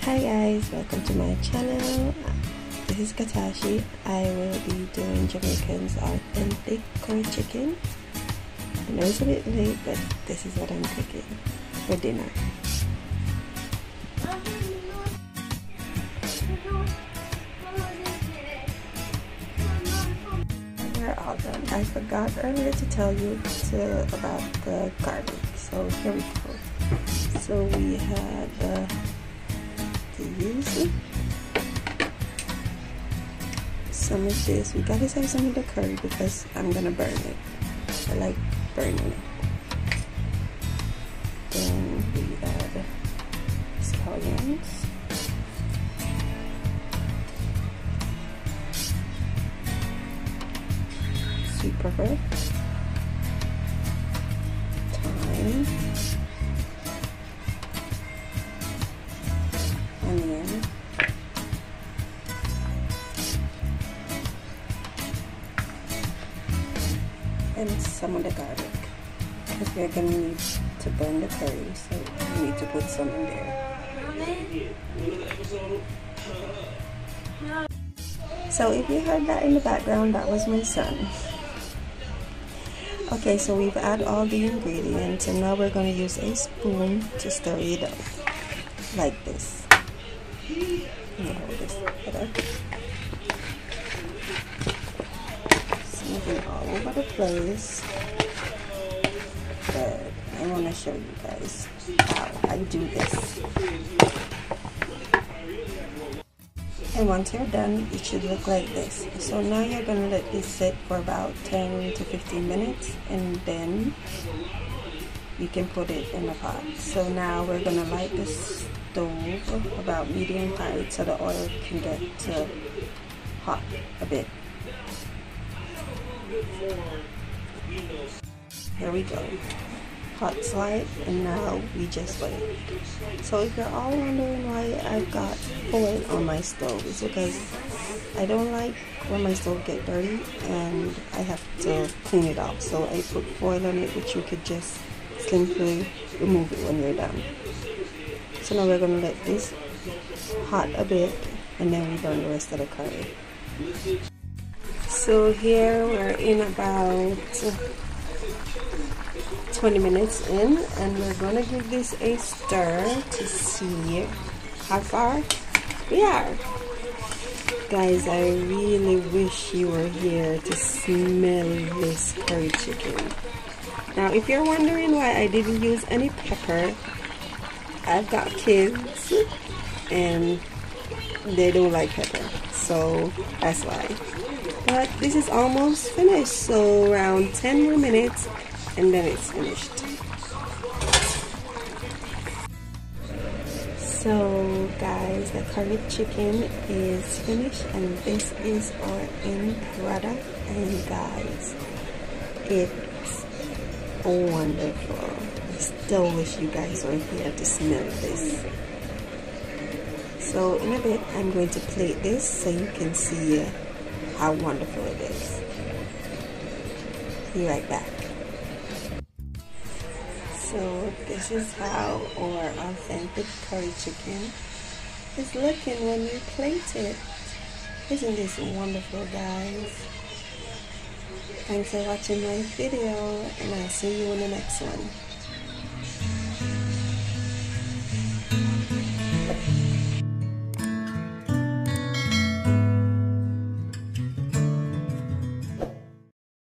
Hi guys, welcome to my channel. This is Katashi. I will be doing Jamaican's authentic curry chicken. I know it's a bit late, but this is what I'm cooking for dinner. We're all done. I forgot earlier to tell you about the garlic. So here we go. So we had use some of this. We gotta have some of the curry because I'm gonna burn it. I like burning it. Then we add scallions, sweet pepper, thyme, onion, and some of the garlic because we're gonna need to burn the curry, so we need to put some in there. So if you heard that in the background, that was my son. Okay, so we've added all the ingredients and now we're going to use a spoon to stir it up like this. Hold this better. It's moving all over the place. But I want to show you guys how I do this. And once you're done, it should look like this. So now you're going to let this sit for about 10 to 15 minutes and then you can put it in the pot. So now we're going to light the stove about medium high so the oil can get hot a bit. Here we go. Hot slide, and now we just wait. So if you're all wondering why I've got oil on my stove, it's because I don't like when my stove get dirty and I have to clean it off. So I put foil on it, which you could just simply remove it when you're done. So now we're gonna let this hot a bit and then we burn the rest of the curry. So here we're in about 20 minutes in, and we're gonna give this a stir to see how far we are. Guys, I really wish you were here to smell this curry chicken. Now if you're wondering why I didn't use any pepper, I've got kids and they don't like pepper, so that's why. But this is almost finished, so around 10 more minutes and then it's finished. So guys, the curry chicken is finished and this is our end product, and guys, it's wonderful. I still wish you guys were here to smell this. So in a bit I'm going to plate this so you can see how wonderful it is. Be right back. So this is how our authentic curry chicken is looking when we plate it. Isn't this wonderful, guys? Thanks for watching my video and I'll see you in the next one.